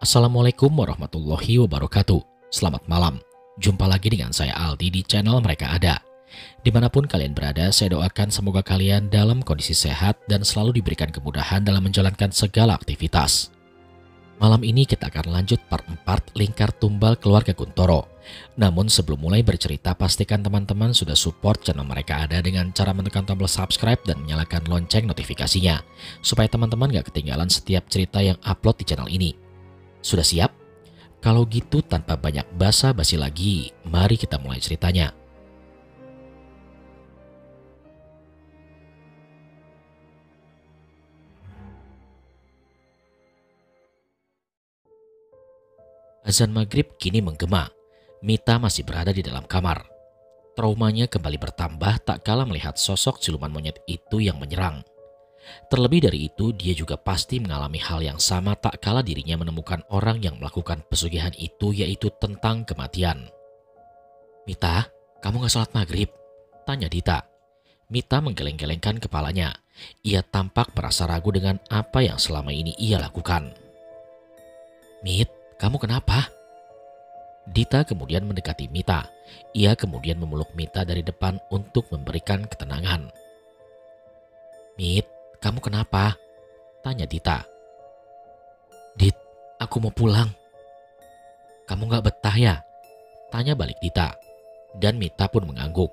Assalamualaikum warahmatullahi wabarakatuh. Selamat malam. Jumpa lagi dengan saya Aldi di channel Mereka Ada. Dimanapun kalian berada, saya doakan semoga kalian dalam kondisi sehat dan selalu diberikan kemudahan dalam menjalankan segala aktivitas. Malam ini kita akan lanjut part 4 Lingkar Tumbal Keluarga Kuntoro. Namun sebelum mulai bercerita, pastikan teman-teman sudah support channel Mereka Ada dengan cara menekan tombol subscribe dan menyalakan lonceng notifikasinya, supaya teman-teman gak ketinggalan setiap cerita yang upload di channel ini. Sudah siap? Kalau gitu tanpa banyak basa-basi lagi, mari kita mulai ceritanya. Azan maghrib kini menggema. Mita masih berada di dalam kamar. Traumanya kembali bertambah tak kala melihat sosok siluman monyet itu yang menyerang. Terlebih dari itu, dia juga pasti mengalami hal yang sama tak kala dirinya menemukan orang yang melakukan pesugihan itu, yaitu tentang kematian. "Mita, kamu gak sholat maghrib?" tanya Dita. Mita menggeleng-gelengkan kepalanya. Ia tampak merasa ragu dengan apa yang selama ini ia lakukan. "Mit, kamu kenapa?" Dita kemudian mendekati Mita. Ia kemudian memeluk Mita dari depan untuk memberikan ketenangan. "Mit, kamu kenapa?" tanya Dita. "Dit, aku mau pulang." "Kamu gak betah ya?" tanya balik Dita. Dan Mita pun mengangguk.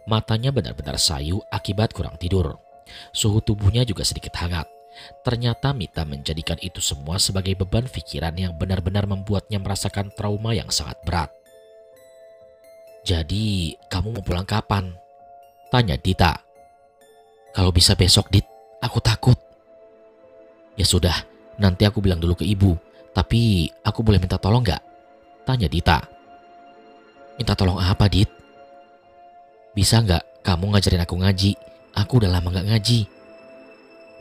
Matanya benar-benar sayu akibat kurang tidur. Suhu tubuhnya juga sedikit hangat. Ternyata Mita menjadikan itu semua sebagai beban pikiran yang benar-benar membuatnya merasakan trauma yang sangat berat. "Jadi, kamu mau pulang kapan?" tanya Dita. "Kalau bisa besok, Dit. Aku takut." "Ya sudah, nanti aku bilang dulu ke ibu. Tapi aku boleh minta tolong gak?" tanya Dita. "Minta tolong apa, Dit?" "Bisa gak kamu ngajarin aku ngaji? Aku udah lama gak ngaji."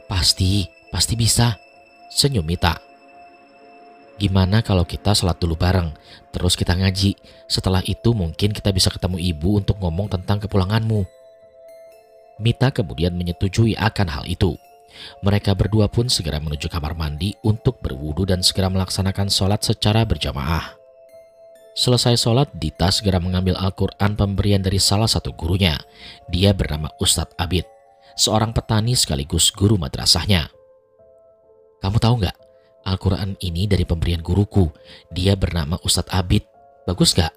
Pasti bisa," senyum Mita. "Gimana kalau kita sholat dulu bareng, terus kita ngaji. Setelah itu mungkin kita bisa ketemu ibu untuk ngomong tentang kepulanganmu." Mita kemudian menyetujui akan hal itu. Mereka berdua pun segera menuju kamar mandi untuk berwudu dan segera melaksanakan sholat secara berjamaah. Selesai sholat, Dita segera mengambil Al-Quran pemberian dari salah satu gurunya. Dia bernama Ustadz Abid, seorang petani sekaligus guru madrasahnya. "Kamu tahu nggak? Al-Quran ini dari pemberian guruku. Dia bernama Ustadz Abid. Bagus gak?"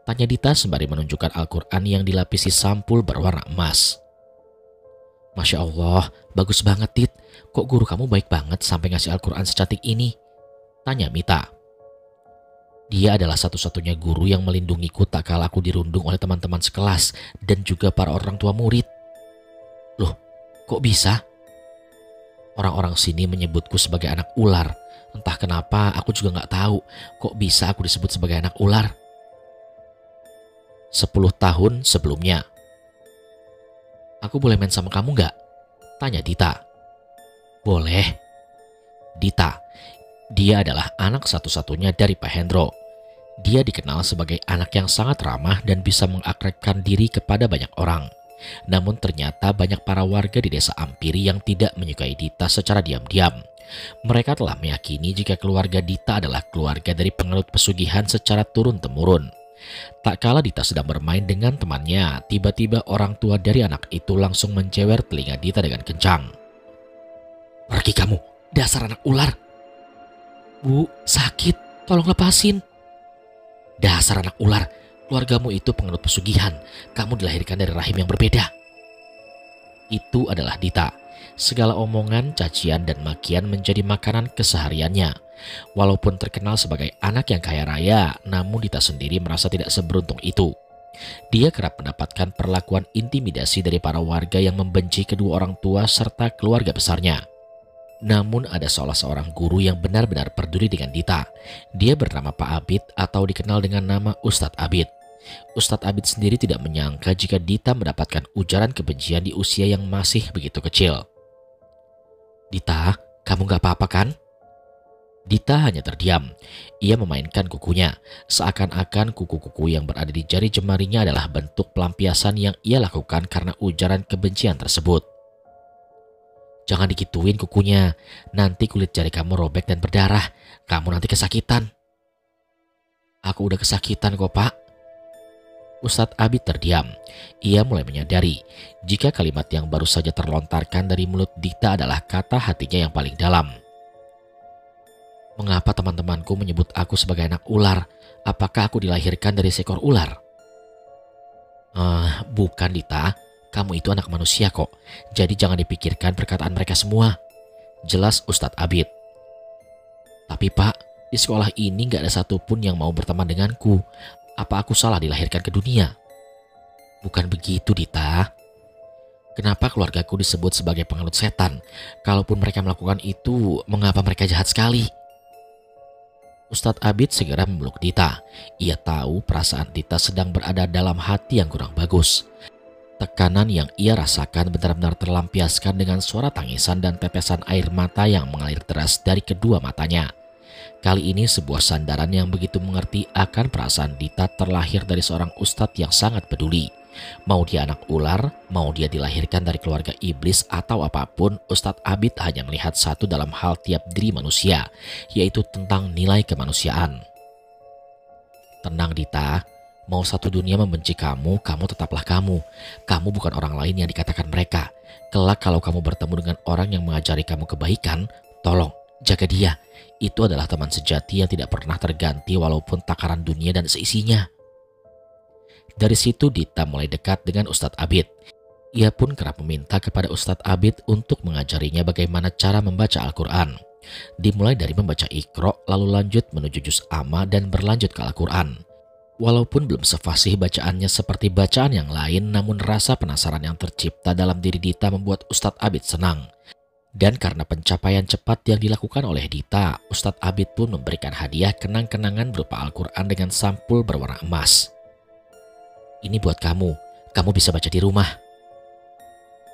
tanya Dita sembari menunjukkan Al-Quran yang dilapisi sampul berwarna emas. "Masya Allah, bagus banget, Dit. Kok guru kamu baik banget sampai ngasih Al-Quran secantik ini?" tanya Mita. "Dia adalah satu-satunya guru yang melindungiku tak kala aku dirundung oleh teman-teman sekelas dan juga para orang tua murid." "Loh, kok bisa?" "Orang-orang sini menyebutku sebagai anak ular. Entah kenapa aku juga gak tahu kok bisa aku disebut sebagai anak ular." 10 tahun sebelumnya. "Aku boleh main sama kamu gak?" tanya Dita. "Boleh." Dita, dia adalah anak satu-satunya dari Pak Hendro. Dia dikenal sebagai anak yang sangat ramah dan bisa mengakrabkan diri kepada banyak orang. Namun ternyata banyak para warga di desa Ampiri yang tidak menyukai Dita secara diam-diam. Mereka telah meyakini jika keluarga Dita adalah keluarga dari penganut pesugihan secara turun-temurun. Tak kala Dita sedang bermain dengan temannya, tiba-tiba orang tua dari anak itu langsung mencewer telinga Dita dengan kencang. "Pergi kamu, dasar anak ular." "Bu, sakit, tolong lepasin." "Dasar anak ular, keluargamu itu penganut pesugihan. Kamu dilahirkan dari rahim yang berbeda." Itu adalah Dita. Segala omongan, cacian, dan makian menjadi makanan kesehariannya. Walaupun terkenal sebagai anak yang kaya raya, namun Dita sendiri merasa tidak seberuntung itu. Dia kerap mendapatkan perlakuan intimidasi dari para warga yang membenci kedua orang tua serta keluarga besarnya. Namun ada salah seorang guru yang benar-benar peduli dengan Dita. Dia bernama Pak Abid atau dikenal dengan nama Ustadz Abid. Ustadz Abid sendiri tidak menyangka jika Dita mendapatkan ujaran kebencian di usia yang masih begitu kecil. "Dita, kamu gak apa-apa kan?" Dita hanya terdiam. Ia memainkan kukunya, seakan-akan kuku-kuku yang berada di jari jemarinya adalah bentuk pelampiasan yang ia lakukan karena ujaran kebencian tersebut. Jangan digituin kukunya, nanti kulit jari kamu robek dan berdarah, kamu nanti kesakitan. Aku udah kesakitan kok Pak. Ustadz Abid terdiam. Ia mulai menyadari jika kalimat yang baru saja terlontarkan dari mulut Dita adalah kata hatinya yang paling dalam. Mengapa teman-temanku menyebut aku sebagai anak ular? Apakah aku dilahirkan dari seekor ular? Bukan Dita, kamu itu anak manusia kok. Jadi jangan dipikirkan perkataan mereka semua. Jelas Ustadz Abid. Tapi Pak, di sekolah ini gak ada satupun yang mau berteman denganku. Apa aku salah dilahirkan ke dunia? Bukan begitu Dita. Kenapa keluargaku disebut sebagai pengelut setan? Kalaupun mereka melakukan itu, mengapa mereka jahat sekali? Ustadz Abid segera memeluk Dita. Ia tahu perasaan Dita sedang berada dalam hati yang kurang bagus. Tekanan yang ia rasakan benar-benar terlampiaskan dengan suara tangisan dan tetesan air mata yang mengalir deras dari kedua matanya. Kali ini sebuah sandaran yang begitu mengerti akan perasaan Dita terlahir dari seorang ustadz yang sangat peduli. Mau dia anak ular, mau dia dilahirkan dari keluarga iblis atau apapun, Ustadz Abid hanya melihat satu dalam hal tiap diri manusia, yaitu tentang nilai kemanusiaan. Tenang Dita, mau satu dunia membenci kamu, kamu tetaplah kamu. Kamu bukan orang lain yang dikatakan mereka. Kelak kalau kamu bertemu dengan orang yang mengajari kamu kebaikan, tolong jaga dia. Itu adalah teman sejati yang tidak pernah terganti walaupun takaran dunia dan seisinya. Dari situ Dita mulai dekat dengan Ustadz Abid. Ia pun kerap meminta kepada Ustadz Abid untuk mengajarinya bagaimana cara membaca Al-Quran. Dimulai dari membaca Iqra, lalu lanjut menuju juz amma dan berlanjut ke Al-Quran. Walaupun belum sefasih bacaannya seperti bacaan yang lain, namun rasa penasaran yang tercipta dalam diri Dita membuat Ustadz Abid senang. Dan karena pencapaian cepat yang dilakukan oleh Dita, Ustadz Abid pun memberikan hadiah kenang-kenangan berupa Al-Quran dengan sampul berwarna emas. Ini buat kamu, kamu bisa baca di rumah.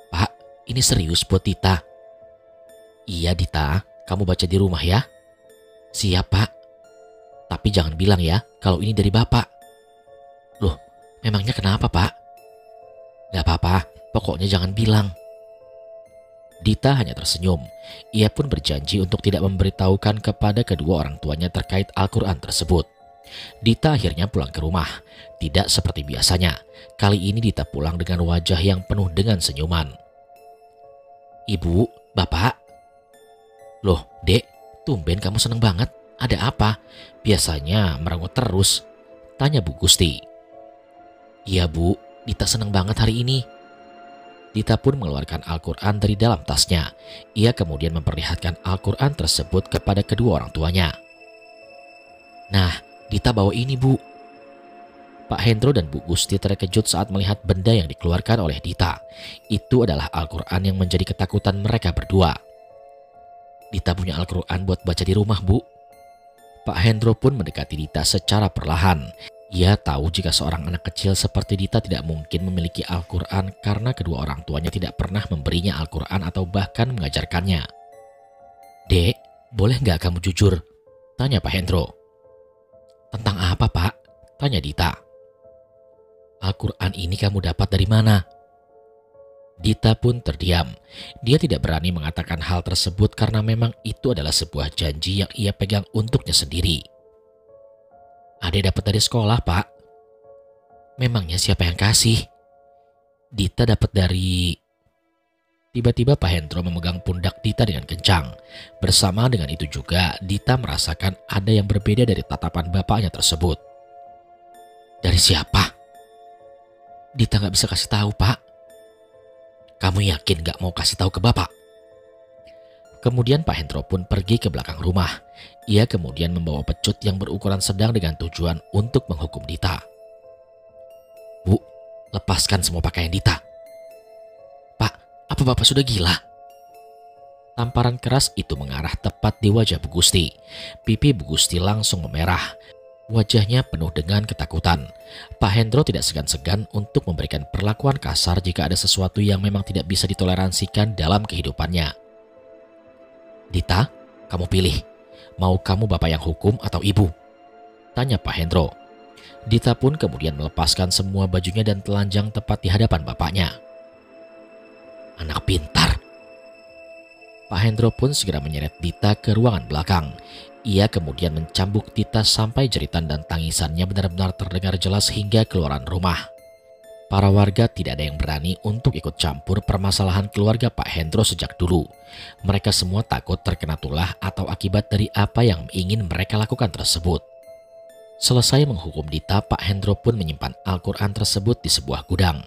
Pak, ini serius buat Dita. Iya Dita, kamu baca di rumah ya. Siap Pak. Tapi jangan bilang ya kalau ini dari Bapak. Loh, memangnya kenapa Pak? Gak apa-apa, pokoknya jangan bilang. Dita hanya tersenyum. Ia pun berjanji untuk tidak memberitahukan kepada kedua orang tuanya terkait Al-Quran tersebut. Dita akhirnya pulang ke rumah. Tidak seperti biasanya. Kali ini Dita pulang dengan wajah yang penuh dengan senyuman. Ibu, Bapak. Loh, Dek, tumben kamu seneng banget. Ada apa? Biasanya merengut terus. Tanya Bu Gusti. Iya Bu, Dita seneng banget hari ini. Dita pun mengeluarkan Al-Quran dari dalam tasnya. Ia kemudian memperlihatkan Al-Quran tersebut kepada kedua orang tuanya. Nah, Dita bawa ini Bu. Pak Hendro dan Bu Gusti terkejut saat melihat benda yang dikeluarkan oleh Dita. Itu adalah Al-Quran yang menjadi ketakutan mereka berdua. Dita punya Al-Quran buat baca di rumah Bu. Pak Hendro pun mendekati Dita secara perlahan. Ia tahu jika seorang anak kecil seperti Dita tidak mungkin memiliki Al-Quran karena kedua orang tuanya tidak pernah memberinya Al-Quran atau bahkan mengajarkannya. Dek, boleh nggak kamu jujur? Tanya Pak Hendro. Tentang apa Pak? Tanya Dita. Al-Quran ini kamu dapat dari mana? Dita pun terdiam. Dia tidak berani mengatakan hal tersebut karena memang itu adalah sebuah janji yang ia pegang untuknya sendiri. Adek dapat dari sekolah, Pak. Memangnya siapa yang kasih? Dita dapat dari... Tiba-tiba Pak Hendro memegang pundak Dita dengan kencang. Bersama dengan itu juga, Dita merasakan ada yang berbeda dari tatapan bapaknya tersebut. Dari siapa? Dita gak bisa kasih tahu, Pak. Kamu yakin gak mau kasih tahu ke bapak? Kemudian Pak Hendro pun pergi ke belakang rumah. Ia kemudian membawa pecut yang berukuran sedang dengan tujuan untuk menghukum Dita. Bu, lepaskan semua pakaian Dita. Pak, apa bapak sudah gila? Tamparan keras itu mengarah tepat di wajah Bu Gusti. Pipi Bu Gusti langsung memerah. Wajahnya penuh dengan ketakutan. Pak Hendro tidak segan-segan untuk memberikan perlakuan kasar jika ada sesuatu yang memang tidak bisa ditoleransikan dalam kehidupannya. Dita, kamu pilih. Mau kamu bapak yang hukum atau ibu? Tanya Pak Hendro. Dita pun kemudian melepaskan semua bajunya dan telanjang tepat di hadapan bapaknya. Anak pintar. Pak Hendro pun segera menyeret Dita ke ruangan belakang. Ia kemudian mencambuk Dita sampai jeritan dan tangisannya benar-benar terdengar jelas hingga keluaran rumah. Para warga tidak ada yang berani untuk ikut campur permasalahan keluarga Pak Hendro sejak dulu. Mereka semua takut terkena tulah atau akibat dari apa yang ingin mereka lakukan tersebut. Selesai menghukum Dita, Pak Hendro pun menyimpan Al-Quran tersebut di sebuah gudang.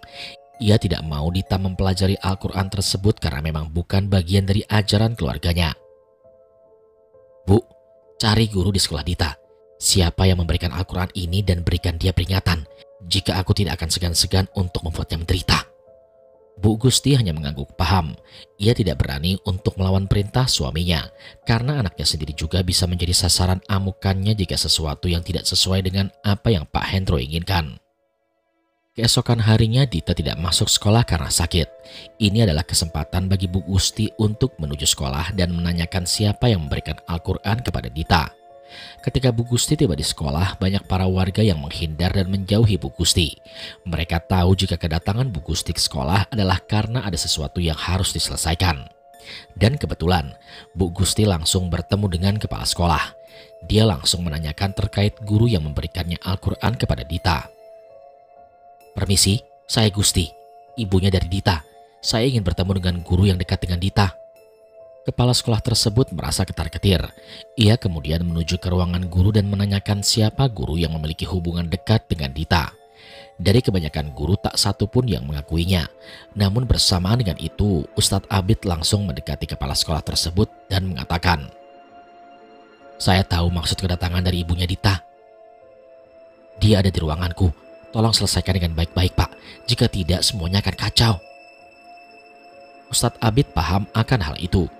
Ia tidak mau Dita mempelajari Al-Quran tersebut karena memang bukan bagian dari ajaran keluarganya. Bu, cari guru di sekolah Dita. Siapa yang memberikan Al-Quran ini dan berikan dia peringatan jika aku tidak akan segan-segan untuk membuatnya menderita. Bu Gusti hanya mengangguk paham. Ia tidak berani untuk melawan perintah suaminya karena anaknya sendiri juga bisa menjadi sasaran amukannya jika sesuatu yang tidak sesuai dengan apa yang Pak Hendro inginkan. Keesokan harinya Dita tidak masuk sekolah karena sakit. Ini adalah kesempatan bagi Bu Gusti untuk menuju sekolah dan menanyakan siapa yang memberikan Al-Quran kepada Dita. Ketika Bu Gusti tiba di sekolah, banyak para warga yang menghindar dan menjauhi Bu Gusti. Mereka tahu jika kedatangan Bu Gusti ke sekolah adalah karena ada sesuatu yang harus diselesaikan. Dan kebetulan, Bu Gusti langsung bertemu dengan kepala sekolah. Dia langsung menanyakan terkait guru yang memberikannya Al-Quran kepada Dita. "Permisi, saya Gusti, ibunya dari Dita. Saya ingin bertemu dengan guru yang dekat dengan Dita." Kepala sekolah tersebut merasa ketar-ketir. Ia kemudian menuju ke ruangan guru dan menanyakan siapa guru yang memiliki hubungan dekat dengan Dita. Dari kebanyakan guru tak satu pun yang mengakuinya. Namun bersamaan dengan itu, Ustadz Abid langsung mendekati kepala sekolah tersebut dan mengatakan, "Saya tahu maksud kedatangan dari ibunya Dita. Dia ada di ruanganku. Tolong selesaikan dengan baik-baik, Pak. Jika tidak, semuanya akan kacau." Ustadz Abid paham akan hal itu.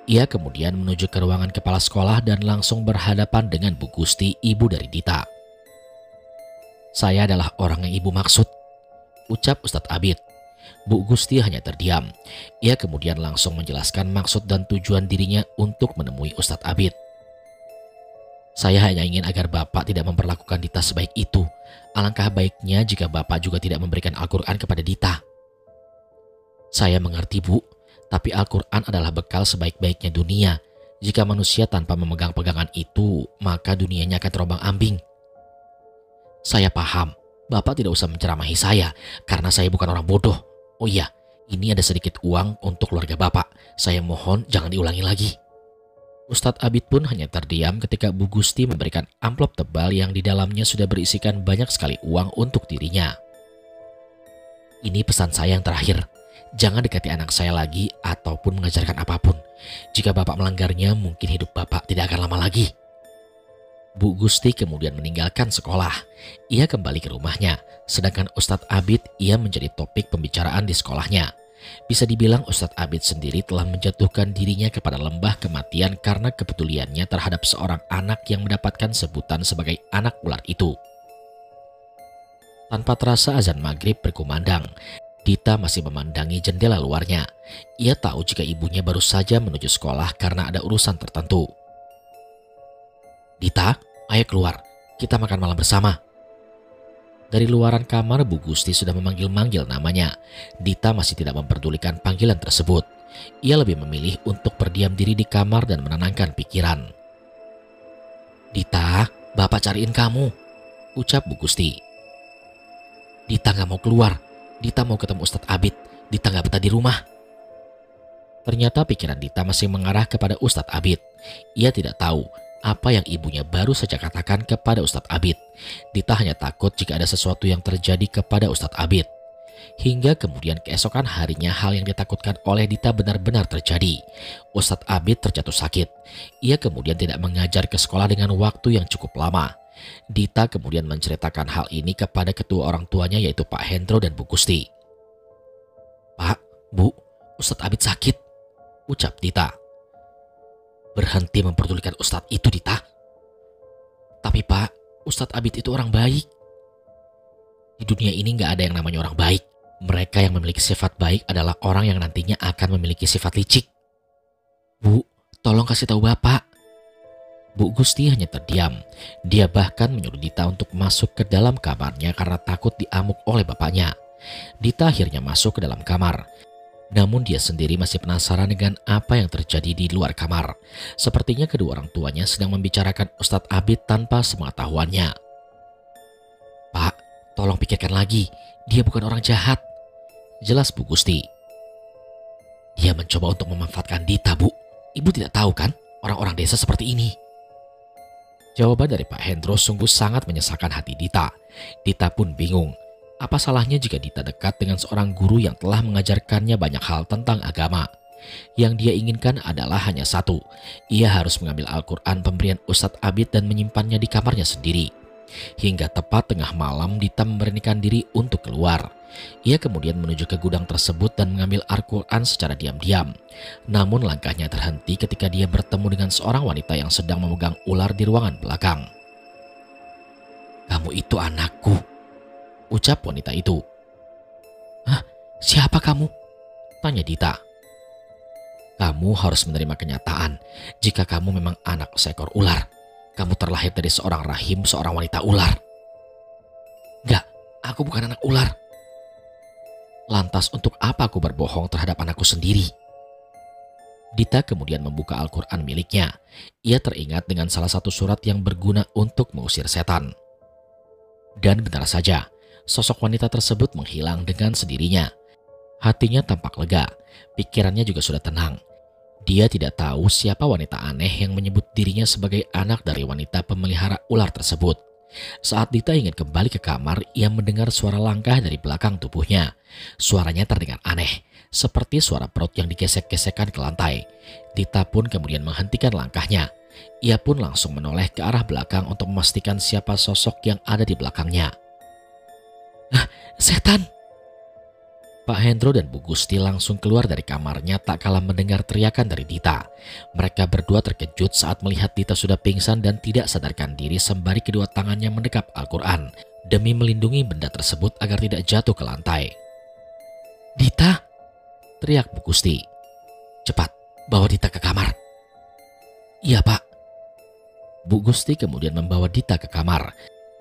Ia kemudian menuju ke ruangan kepala sekolah dan langsung berhadapan dengan Bu Gusti, ibu dari Dita. "Saya adalah orang yang ibu maksud," ucap Ustadz Abid. Bu Gusti hanya terdiam. Ia kemudian langsung menjelaskan maksud dan tujuan dirinya untuk menemui Ustadz Abid. "Saya hanya ingin agar Bapak tidak memperlakukan Dita sebaik itu. Alangkah baiknya jika Bapak juga tidak memberikan Al-Quran kepada Dita." "Saya mengerti, Bu. Tapi Al-Quran adalah bekal sebaik-baiknya dunia. Jika manusia tanpa memegang pegangan itu, maka dunianya akan terombang-ambing." "Saya paham. Bapak tidak usah menceramahi saya, karena saya bukan orang bodoh. Oh iya, ini ada sedikit uang untuk keluarga Bapak. Saya mohon jangan diulangi lagi." Ustadz Abid pun hanya terdiam ketika Bu Gusti memberikan amplop tebal yang di dalamnya sudah berisikan banyak sekali uang untuk dirinya. "Ini pesan saya yang terakhir. Jangan dekati anak saya lagi ataupun mengajarkan apapun. Jika Bapak melanggarnya, mungkin hidup Bapak tidak akan lama lagi." Bu Gusti kemudian meninggalkan sekolah. Ia kembali ke rumahnya, sedangkan Ustadz Abid ia menjadi topik pembicaraan di sekolahnya. Bisa dibilang Ustadz Abid sendiri telah menjatuhkan dirinya kepada lembah kematian karena kepeduliannya terhadap seorang anak yang mendapatkan sebutan sebagai anak ular itu. Tanpa terasa azan maghrib berkumandang. Dita masih memandangi jendela luarnya. Ia tahu jika ibunya baru saja menuju sekolah karena ada urusan tertentu. "Dita, ayo keluar. Kita makan malam bersama." Dari luaran kamar, Bu Gusti sudah memanggil-manggil namanya. Dita masih tidak memperdulikan panggilan tersebut. Ia lebih memilih untuk berdiam diri di kamar dan menenangkan pikiran. "Dita, Bapak cariin kamu," ucap Bu Gusti. "Dita gak mau keluar. Dita mau ketemu Ustadz Abid. Dita gak betah di rumah." Ternyata pikiran Dita masih mengarah kepada Ustadz Abid. Ia tidak tahu apa yang ibunya baru saja katakan kepada Ustadz Abid. Dita hanya takut jika ada sesuatu yang terjadi kepada Ustadz Abid. Hingga kemudian keesokan harinya hal yang ditakutkan oleh Dita benar-benar terjadi. Ustadz Abid terjatuh sakit. Ia kemudian tidak mengajar ke sekolah dengan waktu yang cukup lama. Dita kemudian menceritakan hal ini kepada kedua orang tuanya yaitu Pak Hendro dan Bu Gusti. "Pak, Bu, Ustadz Abid sakit," ucap Dita. "Berhenti memperdulikan Ustadz itu, Dita." "Tapi Pak, Ustadz Abid itu orang baik." "Di dunia ini gak ada yang namanya orang baik. Mereka yang memiliki sifat baik adalah orang yang nantinya akan memiliki sifat licik." "Bu, tolong kasih tahu Bapak." Bu Gusti hanya terdiam. Dia bahkan menyuruh Dita untuk masuk ke dalam kamarnya karena takut diamuk oleh bapaknya. Dita akhirnya masuk ke dalam kamar. Namun dia sendiri masih penasaran dengan apa yang terjadi di luar kamar. Sepertinya kedua orang tuanya sedang membicarakan Ustadz Abid tanpa sepengetahuannya. "Pak, tolong pikirkan lagi, dia bukan orang jahat," jelas Bu Gusti. "Dia mencoba untuk memanfaatkan Dita, Bu. Ibu tidak tahu kan orang-orang desa seperti ini." Jawaban dari Pak Hendro sungguh sangat menyesalkan hati Dita. Dita pun bingung. Apa salahnya jika Dita dekat dengan seorang guru yang telah mengajarkannya banyak hal tentang agama? Yang dia inginkan adalah hanya satu. Ia harus mengambil Al-Quran pemberian Ustadz Abid dan menyimpannya di kamarnya sendiri. Hingga tepat tengah malam Dita memberanikan diri untuk keluar. Ia kemudian menuju ke gudang tersebut dan mengambil Al-Quran secara diam-diam. Namun langkahnya terhenti ketika dia bertemu dengan seorang wanita yang sedang memegang ular di ruangan belakang. "Kamu itu anakku," ucap wanita itu. "Hah? Siapa kamu?" tanya Dita. "Kamu harus menerima kenyataan. Jika kamu memang anak seekor ular, kamu terlahir dari seorang rahim seorang wanita ular." "Enggak, aku bukan anak ular." "Lantas untuk apa aku berbohong terhadap anakku sendiri?" Dita kemudian membuka Al-Quran miliknya. Ia teringat dengan salah satu surat yang berguna untuk mengusir setan. Dan benar saja, sosok wanita tersebut menghilang dengan sendirinya. Hatinya tampak lega, pikirannya juga sudah tenang. Dia tidak tahu siapa wanita aneh yang menyebut dirinya sebagai anak dari wanita pemelihara ular tersebut. Saat Dita ingin kembali ke kamar, ia mendengar suara langkah dari belakang tubuhnya. Suaranya terdengar aneh, seperti suara perut yang digesek-gesekkan ke lantai. Dita pun kemudian menghentikan langkahnya. Ia pun langsung menoleh ke arah belakang untuk memastikan siapa sosok yang ada di belakangnya. "Ah, setan!" Pak Hendro dan Bu Gusti langsung keluar dari kamarnya tak kalah mendengar teriakan dari Dita. Mereka berdua terkejut saat melihat Dita sudah pingsan dan tidak sadarkan diri sembari kedua tangannya mendekap Al-Quran demi melindungi benda tersebut agar tidak jatuh ke lantai. "Dita!" teriak Bu Gusti. "Cepat, bawa Dita ke kamar." "Iya, Pak." Bu Gusti kemudian membawa Dita ke kamar.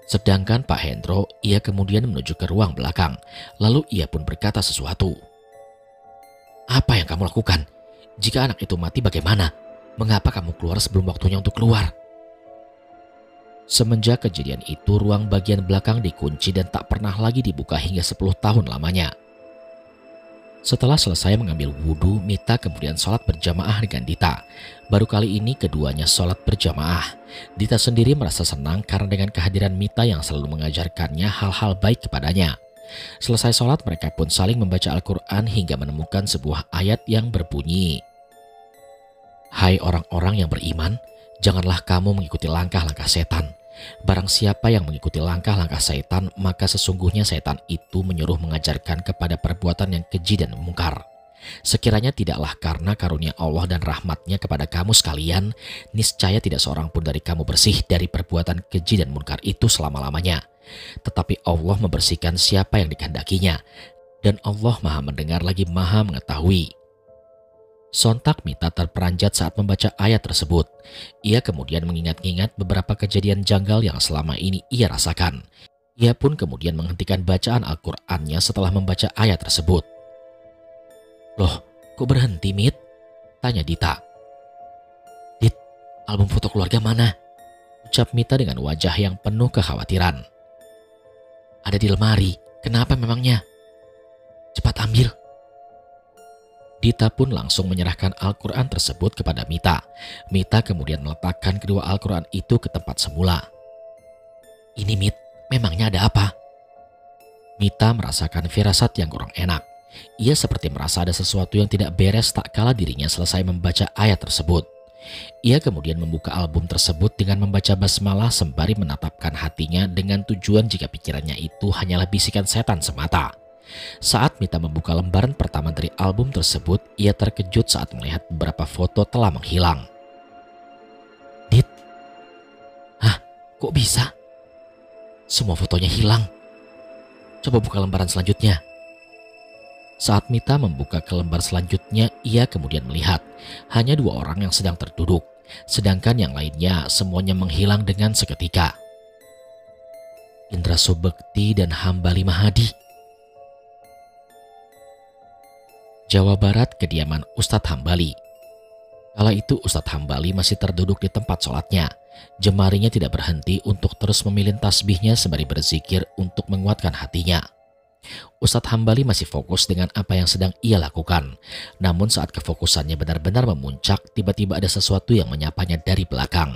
Sedangkan Pak Hendro, ia kemudian menuju ke ruang belakang. Lalu ia pun berkata sesuatu. "Apa yang kamu lakukan? Jika anak itu mati bagaimana? Mengapa kamu keluar sebelum waktunya untuk keluar?" Semenjak kejadian itu, ruang bagian belakang dikunci dan tak pernah lagi dibuka hingga 10 tahun lamanya. Setelah selesai mengambil wudhu, Mita kemudian sholat berjamaah dengan Dita. Baru kali ini keduanya sholat berjamaah. Dita sendiri merasa senang karena dengan kehadiran Mita yang selalu mengajarkannya hal-hal baik kepadanya. Selesai sholat, mereka pun saling membaca Al-Quran hingga menemukan sebuah ayat yang berbunyi, "Hai orang-orang yang beriman, janganlah kamu mengikuti langkah-langkah setan. Barang siapa yang mengikuti langkah-langkah setan, maka sesungguhnya setan itu menyuruh mengajarkan kepada perbuatan yang keji dan mungkar. Sekiranya tidaklah karena karunia Allah dan rahmatnya kepada kamu sekalian, niscaya tidak seorang pun dari kamu bersih dari perbuatan keji dan mungkar itu selama-lamanya. Tetapi Allah membersihkan siapa yang dikehendakinya, dan Allah Maha mendengar lagi Maha mengetahui." Sontak Mita terperanjat saat membaca ayat tersebut. Ia kemudian mengingat-ingat beberapa kejadian janggal yang selama ini ia rasakan. Ia pun kemudian menghentikan bacaan Al-Qur'annya setelah membaca ayat tersebut. "Loh, kok berhenti, Mit?" tanya Dita. "Dit, album foto keluarga mana?" ucap Mita dengan wajah yang penuh kekhawatiran. "Ada di lemari, kenapa memangnya?" "Cepat ambil." Dita pun langsung menyerahkan Al-Quran tersebut kepada Mita. Mita kemudian meletakkan kedua Al-Quran itu ke tempat semula. "Ini Mit, memangnya ada apa?" Mita merasakan firasat yang kurang enak. Ia seperti merasa ada sesuatu yang tidak beres tak kala dirinya selesai membaca ayat tersebut. Ia kemudian membuka album tersebut dengan membaca basmalah sembari menatapkan hatinya dengan tujuan jika pikirannya itu hanyalah bisikan setan semata. Saat Mita membuka lembaran pertama dari album tersebut, ia terkejut saat melihat beberapa foto telah menghilang. "Dit, hah, kok bisa? Semua fotonya hilang. Coba buka lembaran selanjutnya." Saat Mita membuka ke lembar selanjutnya, ia kemudian melihat hanya 2 orang yang sedang terduduk, sedangkan yang lainnya semuanya menghilang dengan seketika. Indra Subekti dan Hambali Mahadi. Jawa Barat, kediaman Ustadz Hambali. Kala itu Ustadz Hambali masih terduduk di tempat sholatnya. Jemarinya tidak berhenti untuk terus memilih tasbihnya sembari berzikir untuk menguatkan hatinya. Ustadz Hambali masih fokus dengan apa yang sedang ia lakukan. Namun saat kefokusannya benar-benar memuncak, tiba-tiba ada sesuatu yang menyapanya dari belakang.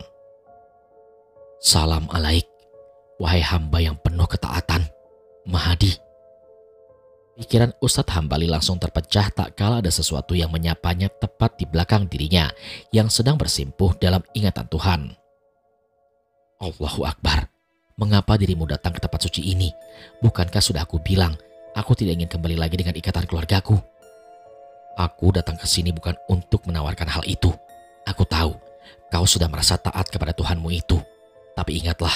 "Salam alaik, wahai hamba yang penuh ketaatan, Mahadi." Pikiran Ustadz Hambali langsung terpecah tak kala ada sesuatu yang menyapanya tepat di belakang dirinya yang sedang bersimpuh dalam ingatan Tuhan. "Allahu Akbar, mengapa dirimu datang ke tempat suci ini? Bukankah sudah aku bilang, aku tidak ingin kembali lagi dengan ikatan keluargaku? Aku datang ke sini bukan untuk menawarkan hal itu. Aku tahu, kau sudah merasa taat kepada Tuhanmu itu. Tapi ingatlah,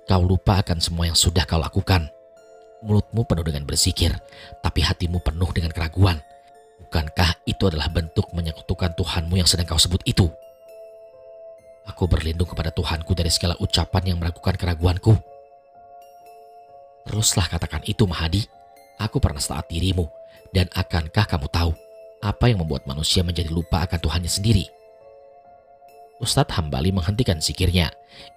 kau lupa akan semua yang sudah kau lakukan. Mulutmu penuh dengan berzikir, tapi hatimu penuh dengan keraguan. Bukankah itu adalah bentuk menyekutukan Tuhanmu yang sedang kau sebut itu? Aku berlindung kepada Tuhanku dari segala ucapan yang meragukan keraguanku. Teruslah katakan itu, Mahadi. Aku pernah taat dirimu, dan akankah kamu tahu apa yang membuat manusia menjadi lupa akan Tuhannya sendiri?" Ustadz Hambali menghentikan zikirnya.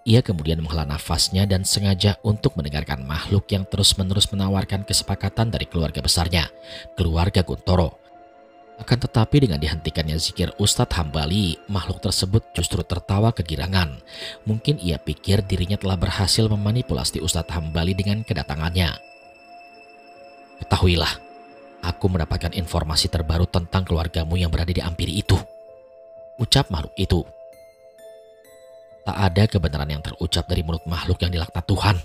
Ia kemudian menghela nafasnya dan sengaja untuk mendengarkan makhluk yang terus-menerus menawarkan kesepakatan dari keluarga besarnya, keluarga Guntoro. Akan tetapi dengan dihentikannya zikir Ustadz Hambali, makhluk tersebut justru tertawa kegirangan. Mungkin ia pikir dirinya telah berhasil memanipulasi Ustadz Hambali dengan kedatangannya. "Ketahuilah, aku mendapatkan informasi terbaru tentang keluargamu yang berada di Ampiri itu," ucap makhluk itu. Tak ada kebenaran yang terucap dari mulut makhluk yang dilaknat Tuhan.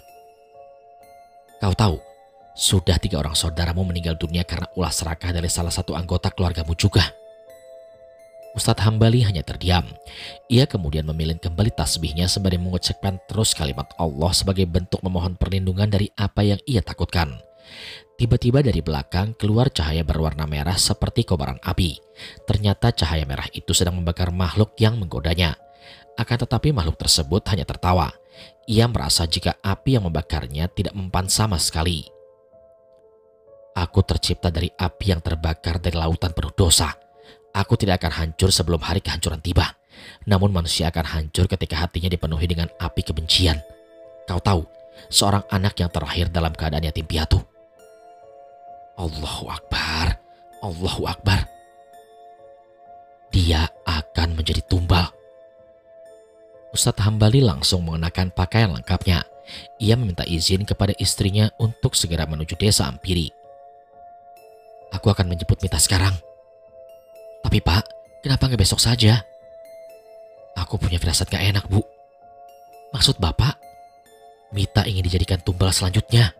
"Kau tahu, sudah 3 orang saudaramu meninggal dunia karena ulah serakah dari salah satu anggota keluargamu juga." Ustadz Hambali hanya terdiam. Ia kemudian memilih kembali tasbihnya sembari mengucapkan terus kalimat Allah sebagai bentuk memohon perlindungan dari apa yang ia takutkan. Tiba-tiba dari belakang keluar cahaya berwarna merah seperti kobaran api. Ternyata cahaya merah itu sedang membakar makhluk yang menggodanya. Akan tetapi makhluk tersebut hanya tertawa. Ia merasa jika api yang membakarnya tidak mempan sama sekali. "Aku tercipta dari api yang terbakar dari lautan penuh dosa. Aku tidak akan hancur sebelum hari kehancuran tiba. Namun manusia akan hancur ketika hatinya dipenuhi dengan api kebencian. Kau tahu, seorang anak yang terlahir dalam keadaan yatim piatu." Allahu Akbar, Allahu Akbar. Dia akan menjadi tumbal. Ustadz Hambali langsung mengenakan pakaian lengkapnya. Ia meminta izin kepada istrinya untuk segera menuju desa Ampiri. "Aku akan menjemput Mita sekarang." "Tapi Pak, kenapa nggak besok saja?" "Aku punya firasat gak enak, Bu." "Maksud Bapak?" "Mita ingin dijadikan tumbal selanjutnya."